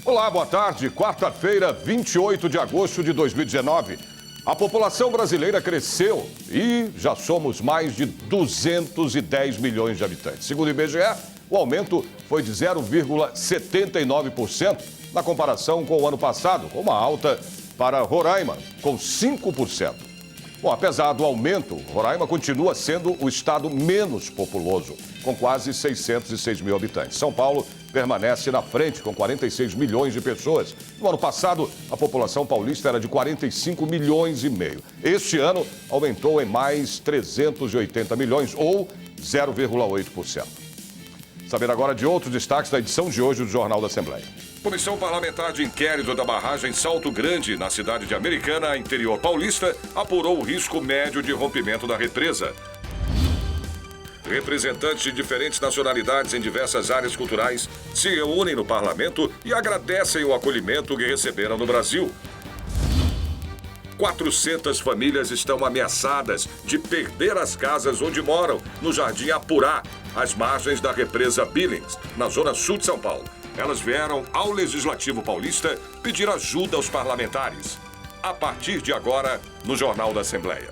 Olá, boa tarde. Quarta-feira, 28 de agosto de 2019. A população brasileira cresceu e já somos mais de 210 milhões de habitantes. Segundo o IBGE, o aumento foi de 0,79% na comparação com o ano passado, com uma alta para Roraima, com 5%. Bom, apesar do aumento, Roraima continua sendo o estado menos populoso, com quase 606 mil habitantes. São Paulo permanece na frente, com 46 milhões de pessoas. No ano passado, a população paulista era de 45 milhões e meio. Este ano, aumentou em mais 380 milhões, ou 0,8%. Saber agora de outros destaques da edição de hoje do Jornal da Assembleia. Comissão Parlamentar de Inquérito da barragem Salto Grande, na cidade de Americana, interior paulista, apurou o risco médio de rompimento da represa. Representantes de diferentes nacionalidades em diversas áreas culturais se reúnem no parlamento e agradecem o acolhimento que receberam no Brasil. 400 famílias estão ameaçadas de perder as casas onde moram, no Jardim Apurá, às margens da represa Billings, na zona sul de São Paulo. Elas vieram ao Legislativo Paulista pedir ajuda aos parlamentares. A partir de agora, no Jornal da Assembleia.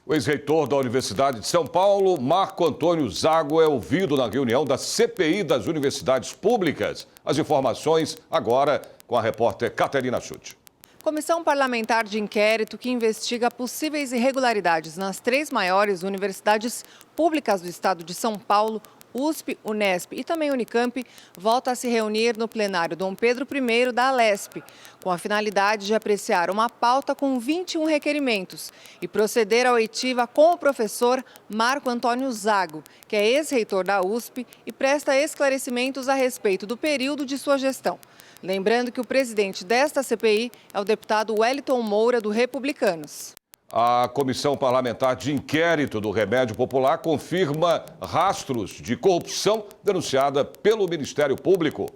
O ex-reitor da Universidade de São Paulo, Marco Antônio Zago, é ouvido na reunião da CPI das Universidades Públicas. As informações agora com a repórter Caterina Schutt. Comissão parlamentar de inquérito que investiga possíveis irregularidades nas 3 maiores universidades públicas do estado de São Paulo, USP, Unesp e também Unicamp, volta a se reunir no plenário Dom Pedro I da Alesp, com a finalidade de apreciar uma pauta com 21 requerimentos e proceder à oitiva com o professor Marco Antônio Zago, que é ex-reitor da USP e presta esclarecimentos a respeito do período de sua gestão. Lembrando que o presidente desta CPI é o deputado Wellington Moura, do Republicanos. A Comissão Parlamentar de Inquérito do Remédio Popular confirma rastros de corrupção denunciada pelo Ministério Público.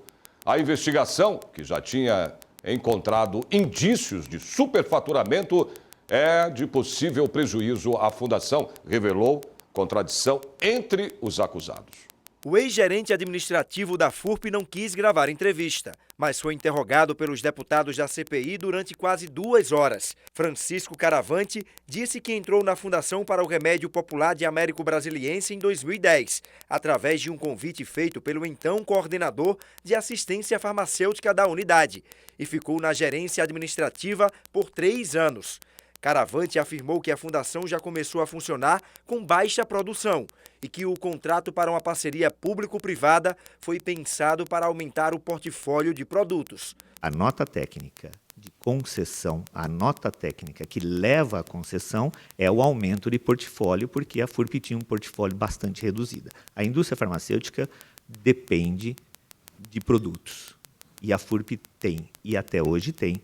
A investigação, que já tinha encontrado indícios de superfaturamento, é de possível prejuízo à fundação, revelou contradição entre os acusados. O ex-gerente administrativo da FURP não quis gravar entrevista, mas foi interrogado pelos deputados da CPI durante quase 2 horas. Francisco Caravante disse que entrou na Fundação para o Remédio Popular de Américo Brasiliense em 2010, através de um convite feito pelo então coordenador de assistência farmacêutica da unidade, e ficou na gerência administrativa por 3 anos. Caravante afirmou que a fundação já começou a funcionar com baixa produção e que o contrato para uma parceria público-privada foi pensado para aumentar o portfólio de produtos. A nota técnica de concessão, a nota técnica que leva à concessão é o aumento de portfólio, porque a FURP tinha um portfólio bastante reduzido. A indústria farmacêutica depende de produtos e a FURP tem, e até hoje tem,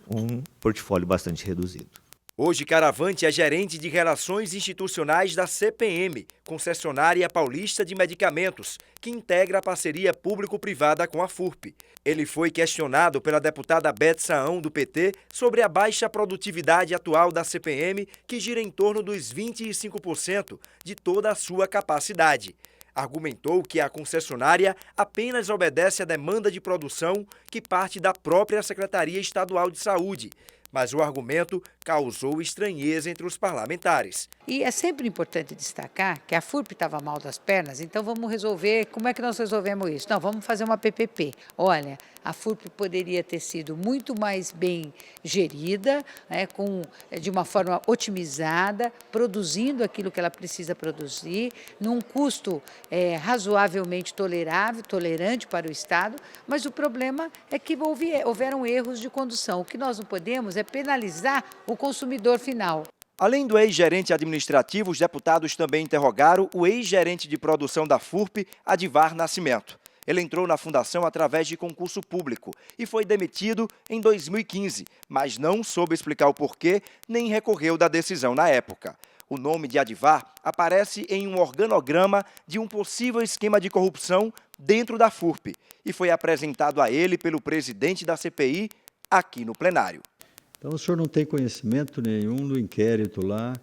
um portfólio bastante reduzido. Hoje, Caravante é gerente de Relações Institucionais da CPM, concessionária paulista de medicamentos, que integra a parceria público-privada com a FURP. Ele foi questionado pela deputada Beth Saão, do PT, sobre a baixa produtividade atual da CPM, que gira em torno dos 25% de toda a sua capacidade. Argumentou que a concessionária apenas obedece à demanda de produção que parte da própria Secretaria Estadual de Saúde, mas o argumento causou estranheza entre os parlamentares. E é sempre importante destacar que a FURP estava mal das pernas, então vamos resolver, como é que nós resolvemos isso? Não, vamos fazer uma PPP. Olha, a FURP poderia ter sido muito mais bem gerida, né, de uma forma otimizada, produzindo aquilo que ela precisa produzir, num custo razoavelmente tolerante para o Estado, mas o problema é que houveram erros de condução. O que nós não podemos é penalizar o consumidor final. Além do ex-gerente administrativo, os deputados também interrogaram o ex-gerente de produção da FURP, Adivar Nascimento. Ele entrou na fundação através de concurso público e foi demitido em 2015, mas não soube explicar o porquê nem recorreu da decisão na época. O nome de Adivar aparece em um organograma de um possível esquema de corrupção dentro da FURP e foi apresentado a ele pelo presidente da CPI aqui no plenário. Então o senhor não tem conhecimento nenhum do inquérito lá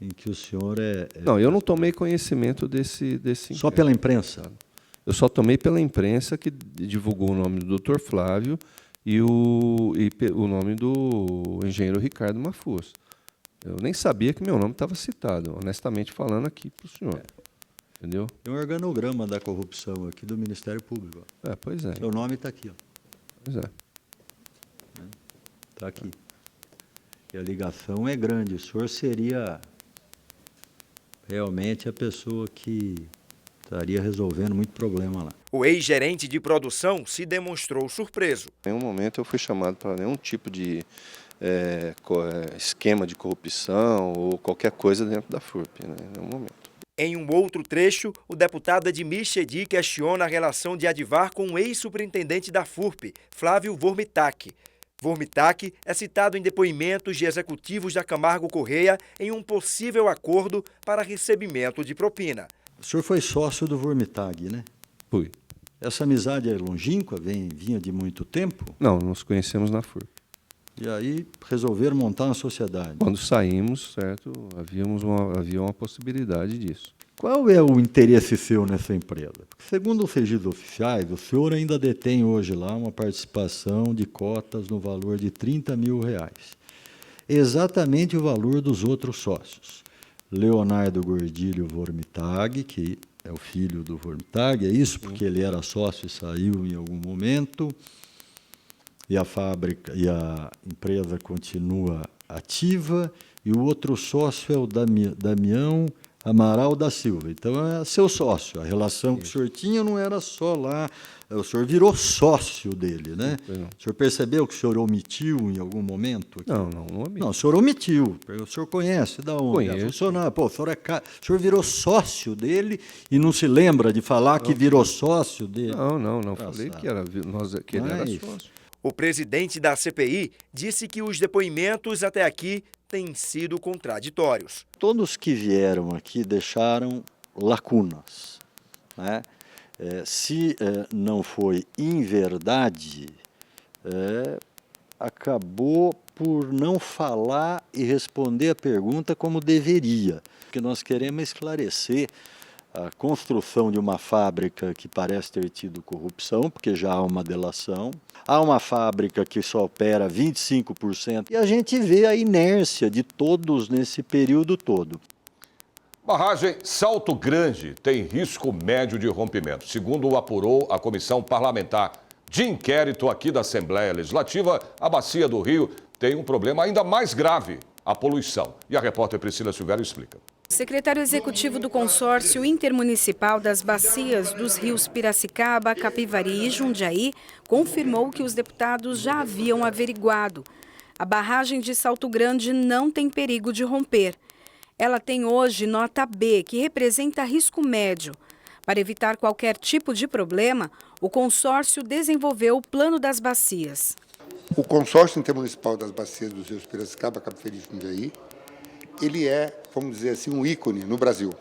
em que o senhor é... Não, eu não tomei conhecimento desse Só pela imprensa? Eu só tomei pela imprensa que divulgou o nome do Dr. Flávio e o nome do engenheiro Ricardo Mafuz. Eu nem sabia que meu nome estava citado, honestamente falando aqui para o senhor. Entendeu? Tem um organograma da corrupção aqui do Ministério Público. Pois é. Seu nome está aqui. Pois é. Está aqui. E a ligação é grande. O senhor seria realmente a pessoa que estaria resolvendo muito problema lá. O ex-gerente de produção se demonstrou surpreso. Em nenhum momento eu fui chamado para nenhum tipo de esquema de corrupção ou qualquer coisa dentro da FURP, né? Em nenhum momento. Em um outro trecho, o deputado Edmir Chedi questiona a relação de Adivar com o ex-superintendente da FURP, Flávio Vormitac. Vormitac é citado em depoimentos de executivos da Camargo Correia em um possível acordo para recebimento de propina. O senhor foi sócio do Vormitag, né? Fui. Essa amizade é longínqua, vinha de muito tempo? Não, nos conhecemos na FURP. E aí resolveram montar uma sociedade. Quando saímos, certo, havia uma possibilidade disso. Qual é o interesse seu nessa empresa? Porque, segundo os registros oficiais, o senhor ainda detém hoje lá uma participação de cotas no valor de R$30 mil. Exatamente o valor dos outros sócios. Leonardo Gordilho Vormitag, que é o filho do Vormitag, é isso? Porque ele era sócio e saiu em algum momento. E a fábrica e a empresa continua ativa, e o outro sócio é o Damião Amaral da Silva. Então é seu sócio. A relação que o senhor tinha não era só lá, o senhor virou sócio dele, né? O senhor percebeu que o senhor omitiu em algum momento? Não omiti. Não, o senhor omitiu. O senhor conhece da onde? Conheço. Pô, o senhor virou sócio dele e não se lembra de falar que virou sócio dele? Não falei que ele era sócio. O presidente da CPI disse que os depoimentos até aqui têm sido contraditórios. Todos que vieram aqui deixaram lacunas, né? Se não foi inverdade, acabou por não falar e responder a pergunta como deveria. Porque nós queremos esclarecer a construção de uma fábrica que parece ter tido corrupção, porque já há uma delação. Há uma fábrica que só opera 25%. E a gente vê a inércia de todos nesse período todo. Barragem Salto Grande tem risco médio de rompimento. Segundo apurou a Comissão Parlamentar de Inquérito aqui da Assembleia Legislativa, a Bacia do Rio tem um problema ainda mais grave, a poluição. E a repórter Priscila Silvério explica. Secretário executivo do Consórcio Intermunicipal das Bacias dos Rios Piracicaba, Capivari e Jundiaí confirmou que os deputados já haviam averiguado. A barragem de Salto Grande não tem perigo de romper. Ela tem hoje nota B, que representa risco médio. Para evitar qualquer tipo de problema, o consórcio desenvolveu o Plano das Bacias. O Consórcio Intermunicipal das Bacias dos Rios Piracicaba, Capivari e Jundiaí, ele é, vamos dizer assim, um ícone no Brasil.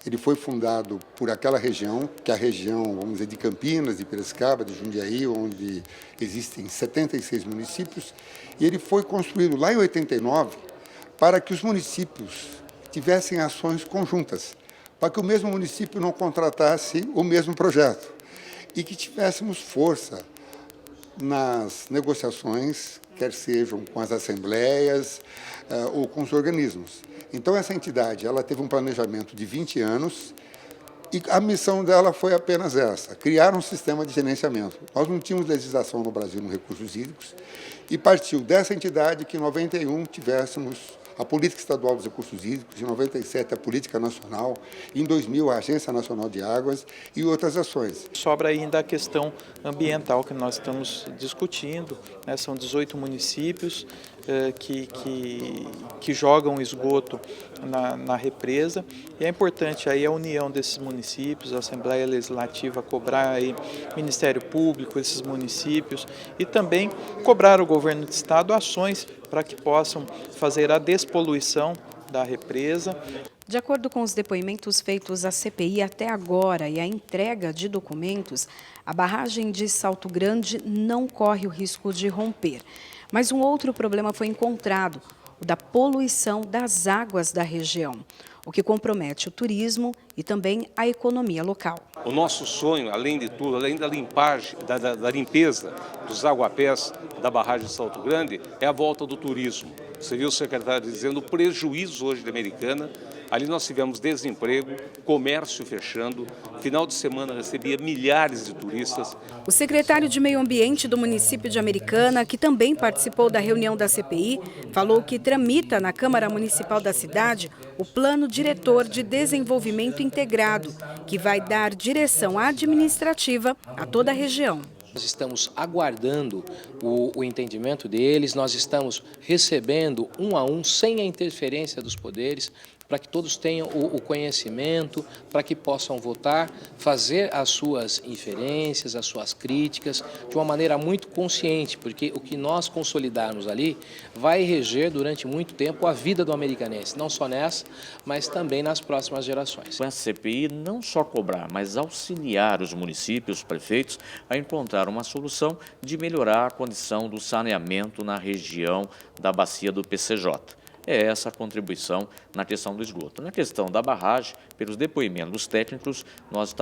Ele foi fundado por aquela região, que é a região, vamos dizer, de Campinas, de Piracicaba, de Jundiaí, onde existem 76 municípios, e ele foi construído lá em 89 para que os municípios tivessem ações conjuntas, para que o mesmo município não contratasse o mesmo projeto e que tivéssemos força nas negociações, quer sejam com as assembleias ou com os organismos. Então, essa entidade ela teve um planejamento de 20 anos e a missão dela foi apenas essa, criar um sistema de gerenciamento. Nós não tínhamos legislação no Brasil nos recursos hídricos e partiu dessa entidade que em 91 tivéssemos a Política Estadual dos Recursos Hídricos, em 97 a Política Nacional, em 2000 a Agência Nacional de Águas e outras ações. Sobra ainda a questão ambiental que nós estamos discutindo, né? São 18 municípios que jogam esgoto na represa e é importante aí a união desses municípios, a Assembleia Legislativa cobrar aí Ministério Público, esses municípios e também cobrar o governo do estado ações para que possam fazer a despoluição da represa. De acordo com os depoimentos feitos à CPI até agora e a entrega de documentos, a barragem de Salto Grande não corre o risco de romper. Mas um outro problema foi encontrado. o da poluição das águas da região, o que compromete o turismo e também a economia local. O nosso sonho, além de tudo, além da limpagem, da limpeza dos aguapés da barragem de Salto Grande, é a volta do turismo. Você viu o secretário dizendo o prejuízo hoje da Americana. Ali nós tivemos desemprego, comércio fechando, final de semana recebia milhares de turistas. O secretário de Meio Ambiente do município de Americana, que também participou da reunião da CPI, falou que tramita na Câmara Municipal da cidade o Plano Diretor de Desenvolvimento Integrado, que vai dar direção administrativa a toda a região. Nós estamos aguardando o entendimento deles, nós estamos recebendo um a um, sem a interferência dos poderes, para que todos tenham o conhecimento, para que possam votar, fazer as suas inferências, as suas críticas, de uma maneira muito consciente, porque o que nós consolidarmos ali vai reger durante muito tempo a vida do americanense, não só nessa, mas também nas próximas gerações. Com essa CPI, não só cobrar, mas auxiliar os municípios, os prefeitos, a encontrar uma solução de melhorar a condição do saneamento na região da bacia do PCJ. É essa a contribuição na questão do esgoto. Na questão da barragem, pelos depoimentos dos técnicos, nós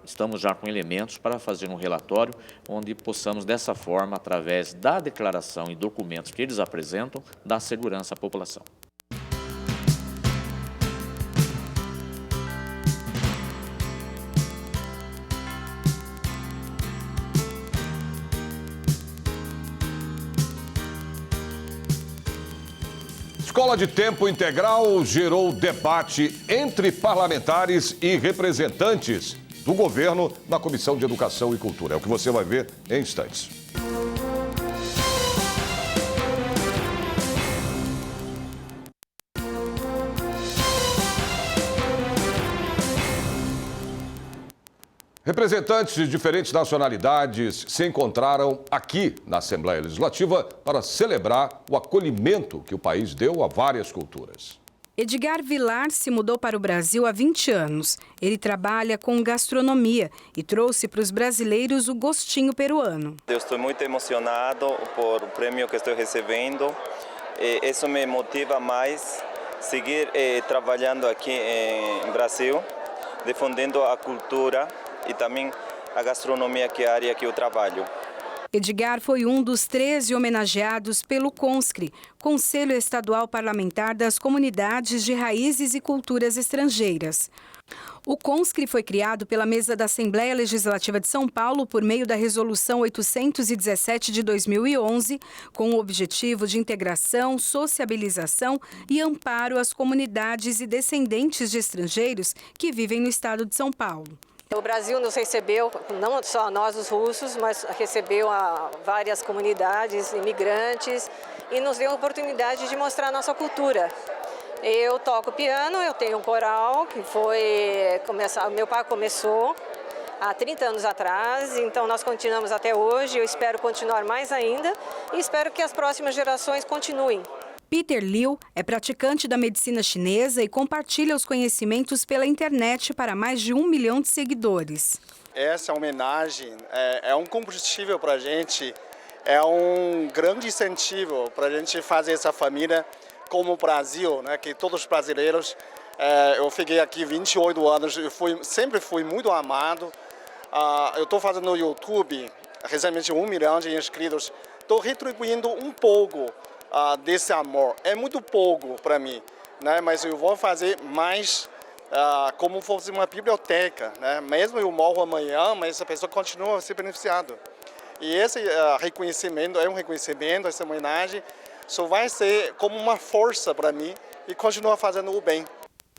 estamos já com elementos para fazer um relatório onde possamos, dessa forma, através da declaração e documentos que eles apresentam, dar segurança à população. Escola de tempo integral gerou debate entre parlamentares e representantes do governo na Comissão de Educação e Cultura. É o que você vai ver em instantes. Representantes de diferentes nacionalidades se encontraram aqui na Assembleia Legislativa para celebrar o acolhimento que o país deu a várias culturas. Edgar Vilar se mudou para o Brasil há 20 anos. Ele trabalha com gastronomia e trouxe para os brasileiros o gostinho peruano. Eu estou muito emocionado por o prêmio que estou recebendo. Isso me motiva mais a seguir trabalhando aqui em Brasil, defendendo a cultura e também a gastronomia, que é a área que eu trabalho. Edgar foi um dos 13 homenageados pelo CONSCRE, Conselho Estadual Parlamentar das Comunidades de Raízes e Culturas Estrangeiras. O CONSCRE foi criado pela mesa da Assembleia Legislativa de São Paulo por meio da Resolução 817 de 2011, com o objetivo de integração, sociabilização e amparo às comunidades e descendentes de estrangeiros que vivem no estado de São Paulo. O Brasil nos recebeu, não só nós os russos, mas recebeu várias comunidades, imigrantes, e nos deu a oportunidade de mostrar a nossa cultura. Eu toco piano, eu tenho um coral, que meu pai começou há 30 anos atrás, então nós continuamos até hoje, eu espero continuar mais ainda e espero que as próximas gerações continuem. Peter Liu é praticante da medicina chinesa e compartilha os conhecimentos pela internet para mais de 1 milhão de seguidores. Essa homenagem é um combustível para a gente, é um grande incentivo para a gente fazer essa família como o Brasil, né? Que todos os brasileiros, eu fiquei aqui 28 anos, sempre fui muito amado. Eu estou fazendo no YouTube, recentemente 1 milhão de inscritos, estou retribuindo um pouco desse amor. É muito pouco para mim, né? Mas eu vou fazer mais como fosse uma biblioteca, né? Mesmo eu morro amanhã, mas a pessoa continua a ser beneficiada. E esse reconhecimento é um reconhecimento, essa homenagem só vai ser como uma força para mim e continuar fazendo o bem.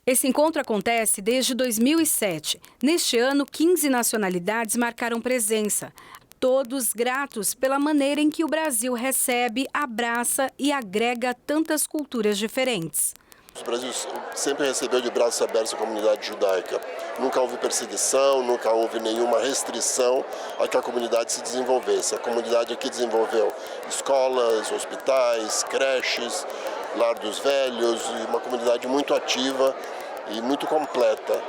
Esse encontro acontece desde 2007. Neste ano, 15 nacionalidades marcaram presença. Todos gratos pela maneira em que o Brasil recebe, abraça e agrega tantas culturas diferentes. O Brasil sempre recebeu de braços abertos a comunidade judaica. Nunca houve perseguição, nunca houve nenhuma restrição a que a comunidade se desenvolvesse. A comunidade aqui desenvolveu escolas, hospitais, creches, lar dos velhos, uma comunidade muito ativa e muito completa.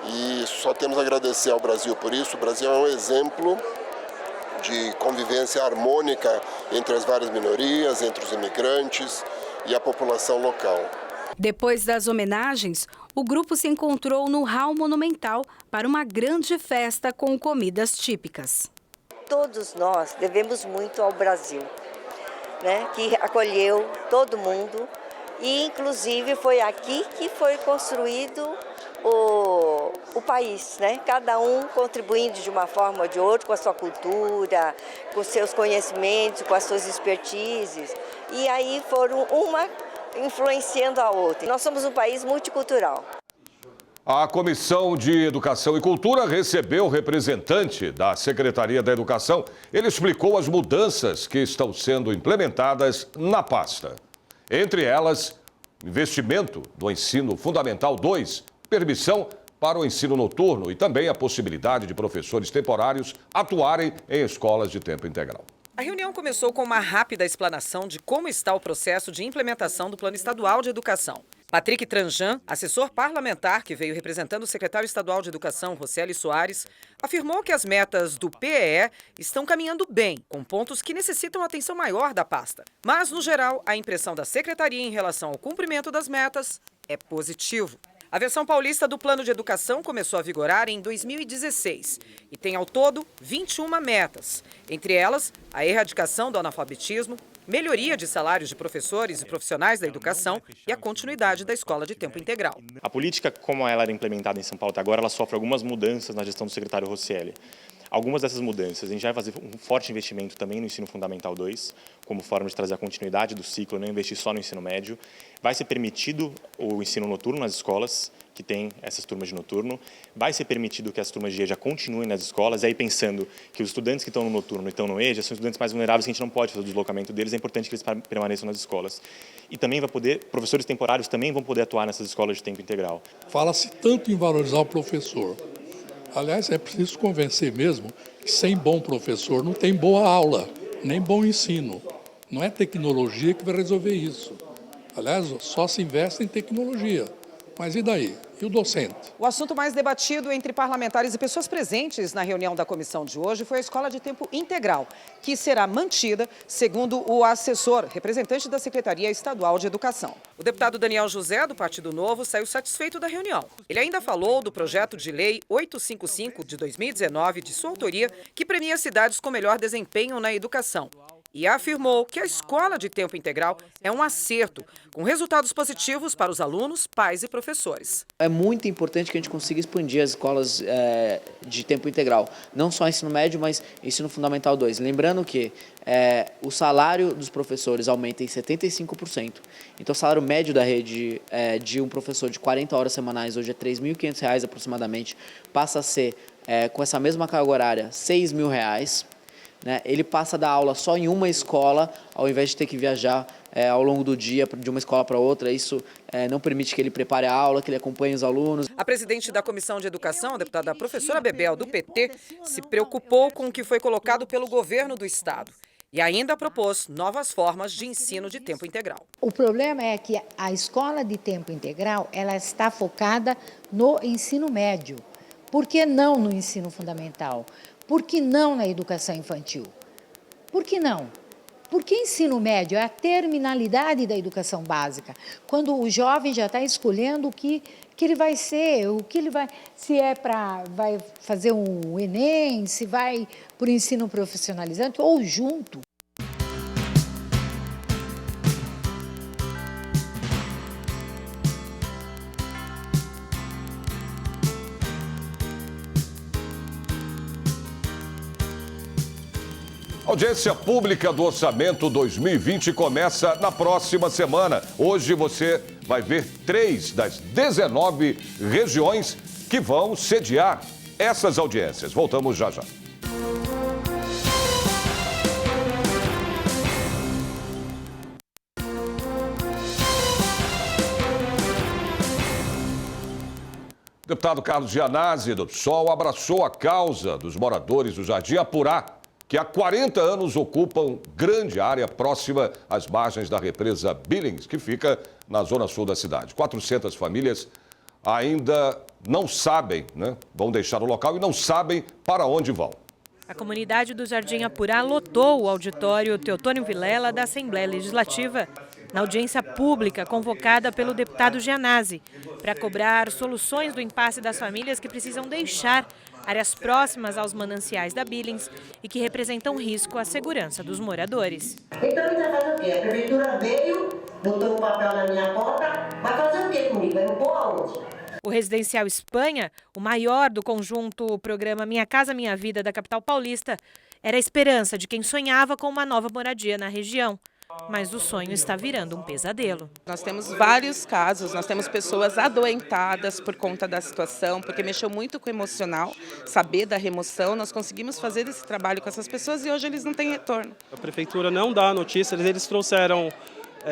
E só temos a agradecer ao Brasil por isso. O Brasil é um exemplo de convivência harmônica entre as várias minorias, entre os imigrantes, e a população local. Depois das homenagens, o grupo se encontrou no Hall Monumental para uma grande festa com comidas típicas. Todos nós devemos muito ao Brasil, né, que acolheu todo mundo e, inclusive, foi aqui que foi construído o país, né? Cada um contribuindo de uma forma ou de outra com a sua cultura, com os seus conhecimentos, com as suas expertises. E aí foram uma influenciando a outra. Nós somos um país multicultural. A Comissão de Educação e Cultura recebeu o representante da Secretaria da Educação. Ele explicou as mudanças que estão sendo implementadas na pasta. Entre elas, investimento no Ensino Fundamental 2, permissão para o ensino noturno e também a possibilidade de professores temporários atuarem em escolas de tempo integral. A reunião começou com uma rápida explanação de como está o processo de implementação do Plano Estadual de Educação. Patrick Tranjan, assessor parlamentar que veio representando o secretário estadual de Educação, Roseli Soares, afirmou que as metas do PEE estão caminhando bem, com pontos que necessitam atenção maior da pasta. Mas, no geral, a impressão da secretaria em relação ao cumprimento das metas é positivo. A versão paulista do Plano de Educação começou a vigorar em 2016 e tem ao todo 21 metas. Entre elas, a erradicação do analfabetismo, melhoria de salários de professores e profissionais da educação e a continuidade da escola de tempo integral. A política, como ela era implementada em São Paulo até agora, ela sofre algumas mudanças na gestão do secretário Roseli. Algumas dessas mudanças, a gente vai fazer um forte investimento também no Ensino Fundamental 2, como forma de trazer a continuidade do ciclo, não investir só no ensino médio. Vai ser permitido o ensino noturno nas escolas, que tem essas turmas de noturno. Vai ser permitido que as turmas de EJA continuem nas escolas. E aí, pensando que os estudantes que estão no noturno e estão no EJA são estudantes mais vulneráveis, que a gente não pode fazer o deslocamento deles, é importante que eles permaneçam nas escolas. E também professores temporários também vão poder atuar nessas escolas de tempo integral. Fala-se tanto em valorizar o professor. Aliás, é preciso convencer mesmo que sem bom professor não tem boa aula, nem bom ensino. Não é tecnologia que vai resolver isso. Aliás, só se investe em tecnologia. Mas e daí? E o docente? O assunto mais debatido entre parlamentares e pessoas presentes na reunião da comissão de hoje foi a escola de tempo integral, que será mantida, segundo o assessor, representante da Secretaria Estadual de Educação. O deputado Daniel José, do Partido Novo, saiu satisfeito da reunião. Ele ainda falou do projeto de lei 855 de 2019, de sua autoria, que premia cidades com melhor desempenho na educação. E afirmou que a escola de tempo integral é um acerto, com resultados positivos para os alunos, pais e professores. É muito importante que a gente consiga expandir as escolas de tempo integral, não só ensino médio, mas ensino fundamental 2. Lembrando que o salário dos professores aumenta em 75%. Então, o salário médio da rede de um professor de 40 horas semanais, hoje é R$ 3.500 aproximadamente, passa a ser, com essa mesma carga horária, R$ 6.000. Né? Ele passa a dar aula só em uma escola, ao invés de ter que viajar ao longo do dia de uma escola para outra. Isso não permite que ele prepare a aula, que ele acompanhe os alunos. A presidente da Comissão de Educação, a deputada professora Bebel, do PT, se preocupou com o que foi colocado pelo governo do estado e ainda propôs novas formas de ensino de tempo integral. O problema é que a escola de tempo integral ela está focada no ensino médio. Por que não no ensino fundamental? Por que não na educação infantil? Por que não? Porque ensino médio é a terminalidade da educação básica, quando o jovem já está escolhendo o que ele vai ser, o que ele vai, se vai fazer um Enem, se vai para o ensino profissionalizante ou junto. A audiência pública do Orçamento 2020 começa na próxima semana. Hoje você vai ver 3 das 19 regiões que vão sediar essas audiências. Voltamos já já. O deputado Carlos Gianazzi, do PSOL, abraçou a causa dos moradores do Jardim Apurá, que há 40 anos ocupam grande área próxima às margens da represa Billings, que fica na zona sul da cidade. 400 famílias ainda não sabem, vão deixar o local e não sabem para onde vão. A comunidade do Jardim Apurá lotou o auditório Teotônio Vilela da Assembleia Legislativa. na audiência pública convocada pelo deputado Gianazzi, para cobrar soluções do impasse das famílias que precisam deixar áreas próximas aos mananciais da Billings e que representam risco à segurança dos moradores. Então a gente vai fazer o quê? A prefeitura veio, botou um papel na minha porta, vai fazer o quê comigo? Vai me pôr aonde? O Residencial Espanha, o maior do conjunto programa Minha Casa Minha Vida da capital paulista, era a esperança de quem sonhava com uma nova moradia na região. Mas o sonho está virando um pesadelo. Nós temos vários casos, nós temos pessoas adoentadas por conta da situação, porque mexeu muito com o emocional, saber da remoção. Nós conseguimos fazer esse trabalho com essas pessoas e hoje eles não têm retorno. A prefeitura não dá notícias, eles trouxeram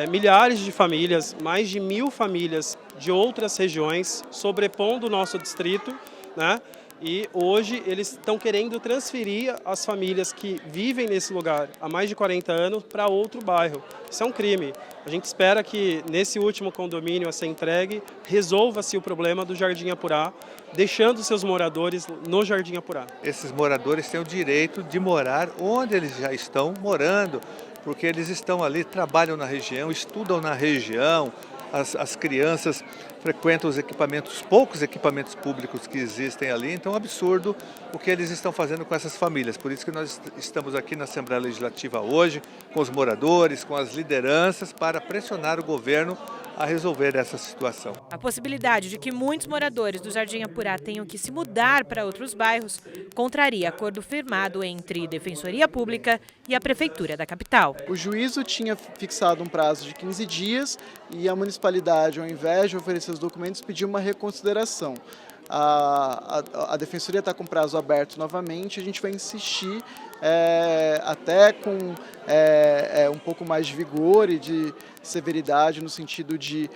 milhares de famílias, mais de 1000 famílias de outras regiões, sobrepondo o nosso distrito, né? E hoje eles estão querendo transferir as famílias que vivem nesse lugar há mais de 40 anos para outro bairro. Isso é um crime. A gente espera que nesse último condomínio a ser entregue, resolva-se o problema do Jardim Apurá, deixando seus moradores no Jardim Apurá. Esses moradores têm o direito de morar onde eles já estão morando, porque eles estão ali, trabalham na região, estudam na região, as crianças frequentam os equipamentos, poucos equipamentos públicos que existem ali, então é um absurdo o que eles estão fazendo com essas famílias. Por isso que nós estamos aqui na Assembleia Legislativa hoje, com os moradores, com as lideranças, para pressionar o governo a resolver essa situação. A possibilidade de que muitos moradores do Jardim Apurá tenham que se mudar para outros bairros contraria acordo firmado entre Defensoria Pública e a Prefeitura da capital. O juízo tinha fixado um prazo de 15 dias e a municipalidade, ao invés de oferecer os documentos, pediu uma reconsideração. A Defensoria está com prazo aberto novamente, a gente vai insistir até com um pouco mais de vigor e de severidade no sentido de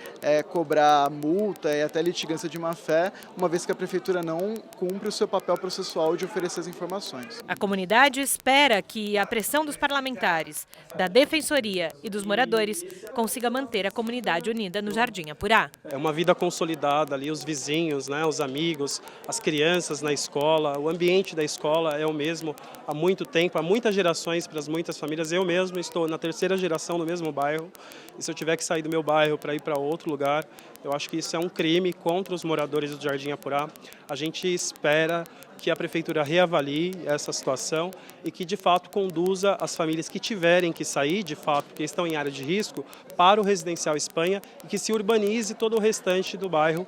cobrar multa e até litigância de má-fé, uma vez que a Prefeitura não cumpre o seu papel processual de oferecer as informações. A comunidade espera que a pressão dos parlamentares, da Defensoria e dos moradores consiga manter a comunidade unida no Jardim Apurá. É uma vida consolidada ali, os vizinhos, né, os amigos, as crianças na escola, o ambiente da escola é o mesmo há muito tempo, há muitas gerações para muitas famílias. Eu mesmo estou na 3ª geração no mesmo bairro e se eu tiver que sair do meu bairro para ir para outro lugar, eu acho que isso é um crime contra os moradores do Jardim Apurá. A gente espera que a Prefeitura reavalie essa situação e que, de fato, conduza as famílias que tiverem que sair, de fato, porque estão em área de risco, para o Residencial Espanha e que se urbanize todo o restante do bairro.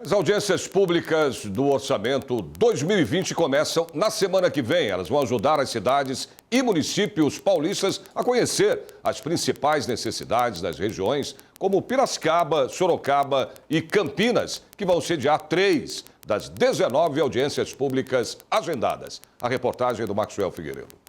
As audiências públicas do Orçamento 2020 começam na semana que vem. Elas vão ajudar as cidades e municípios paulistas a conhecer as principais necessidades das regiões, como Piracicaba, Sorocaba e Campinas, que vão sediar 3 das 19 audiências públicas agendadas. A reportagem é do Maxwell Figueiredo.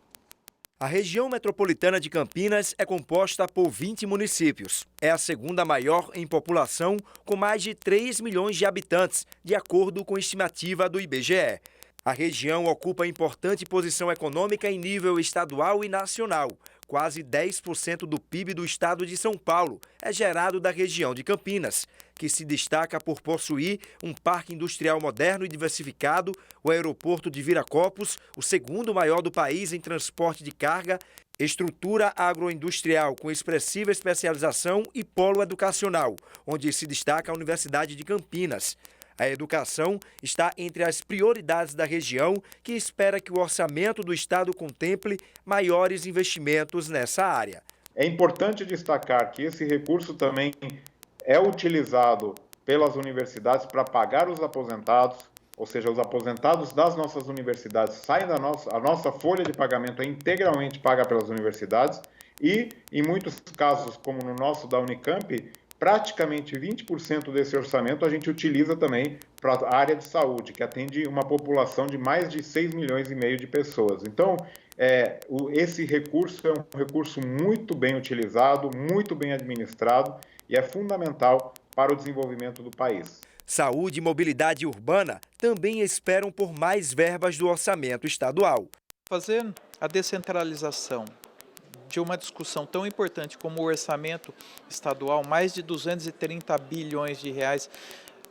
A região metropolitana de Campinas é composta por 20 municípios. É a segunda maior em população, com mais de 3 milhões de habitantes, de acordo com a estimativa do IBGE. A região ocupa importante posição econômica em nível estadual e nacional. Quase 10% do PIB do estado de São Paulo é gerado da região de Campinas, que se destaca por possuir um parque industrial moderno e diversificado, o aeroporto de Viracopos, o segundo maior do país em transporte de carga, estrutura agroindustrial com expressiva especialização e polo educacional, onde se destaca a Universidade de Campinas. A educação está entre as prioridades da região, que espera que o orçamento do estado contemple maiores investimentos nessa área. É importante destacar que esse recurso também é utilizado pelas universidades para pagar os aposentados, ou seja, os aposentados das nossas universidades saem da nossa folha de pagamento é integralmente paga pelas universidades e, em muitos casos, como no nosso da Unicamp, praticamente 20% desse orçamento a gente utiliza também para a área de saúde, que atende uma população de mais de 6,5 milhões de pessoas. Então, esse recurso é um recurso muito bem utilizado, muito bem administrado e é fundamental para o desenvolvimento do país. Saúde e mobilidade urbana também esperam por mais verbas do orçamento estadual. Fazer a descentralização de uma discussão tão importante como o orçamento estadual, mais de 230 bilhões de reais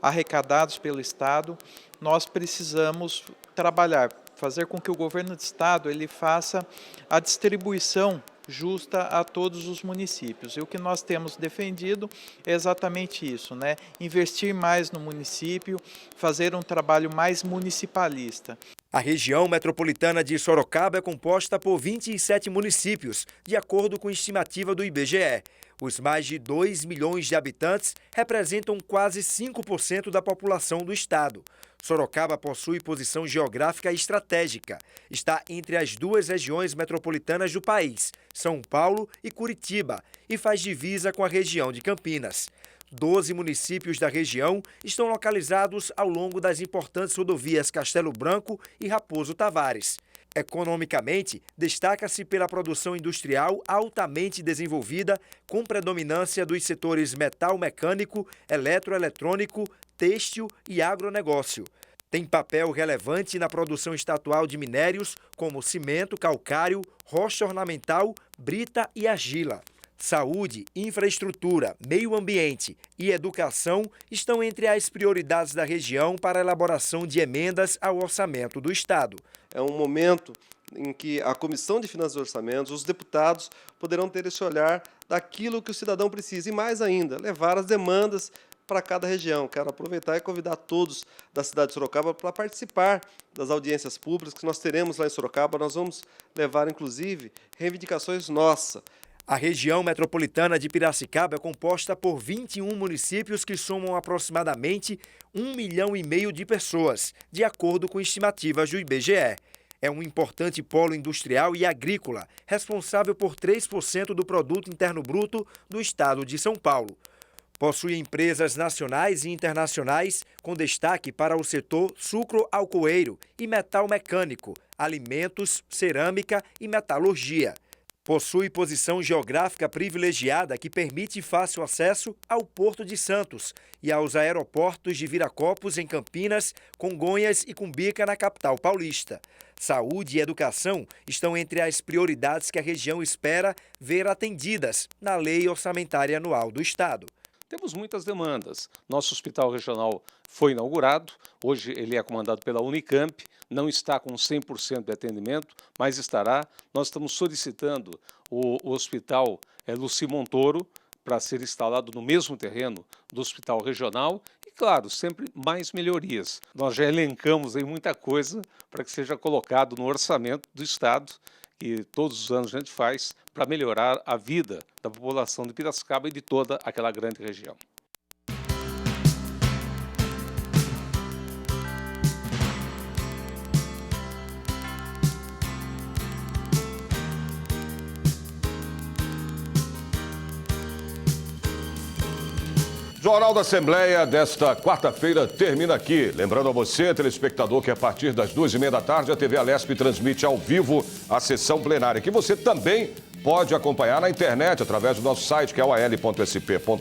arrecadados pelo Estado, nós precisamos trabalhar, fazer com que o governo do Estado ele faça a distribuição justa a todos os municípios. E o que nós temos defendido é exatamente isso, né? Investir mais no município, fazer um trabalho mais municipalista. A região metropolitana de Sorocaba é composta por 27 municípios, de acordo com a estimativa do IBGE. Os mais de 2 milhões de habitantes representam quase 5% da população do estado. Sorocaba possui posição geográfica estratégica. Está entre as duas regiões metropolitanas do país, São Paulo e Curitiba, e faz divisa com a região de Campinas. 12 municípios da região estão localizados ao longo das importantes rodovias Castelo Branco e Raposo Tavares. Economicamente, destaca-se pela produção industrial altamente desenvolvida, com predominância dos setores metal mecânico, eletroeletrônico, têxtil e agronegócio. Tem papel relevante na produção estadual de minérios como cimento, calcário, rocha ornamental, brita e argila. Saúde, infraestrutura, meio ambiente e educação estão entre as prioridades da região para a elaboração de emendas ao orçamento do estado. É um momento em que a Comissão de Finanças e Orçamentos, os deputados, poderão ter esse olhar daquilo que o cidadão precisa e, mais ainda, levar as demandas para cada região. Quero aproveitar e convidar todos da cidade de Sorocaba para participar das audiências públicas que nós teremos lá em Sorocaba. Nós vamos levar, inclusive, reivindicações nossas. A região metropolitana de Piracicaba é composta por 21 municípios que somam aproximadamente 1,5 milhão de pessoas, de acordo com estimativas do IBGE. É um importante polo industrial e agrícola, responsável por 3% do produto interno bruto do estado de São Paulo. Possui empresas nacionais e internacionais, com destaque para o setor sucro-alcooeiro e metal mecânico, alimentos, cerâmica e metalurgia. Possui posição geográfica privilegiada que permite fácil acesso ao Porto de Santos e aos aeroportos de Viracopos, em Campinas, Congonhas e Cumbica, na capital paulista. Saúde e educação estão entre as prioridades que a região espera ver atendidas na Lei Orçamentária Anual do Estado. Temos muitas demandas. Nosso hospital regional foi inaugurado, hoje ele é comandado pela Unicamp, não está com 100% de atendimento, mas estará. Nós estamos solicitando o hospital Luci Montoro para ser instalado no mesmo terreno do hospital regional e, claro, sempre mais melhorias. Nós já elencamos aí muita coisa para que seja colocado no orçamento do Estado, que todos os anos a gente faz para melhorar a vida da população de Piracicaba e de toda aquela grande região. Jornal da Assembleia desta quarta-feira termina aqui. Lembrando a você, telespectador, que a partir das 2h30 da tarde a TV Alesp transmite ao vivo a sessão plenária, que você também pode acompanhar na internet através do nosso site, que é o al.sp.gov.br,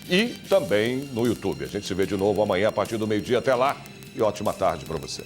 e também no YouTube. A gente se vê de novo amanhã a partir do meio-dia. Até lá e ótima tarde para você.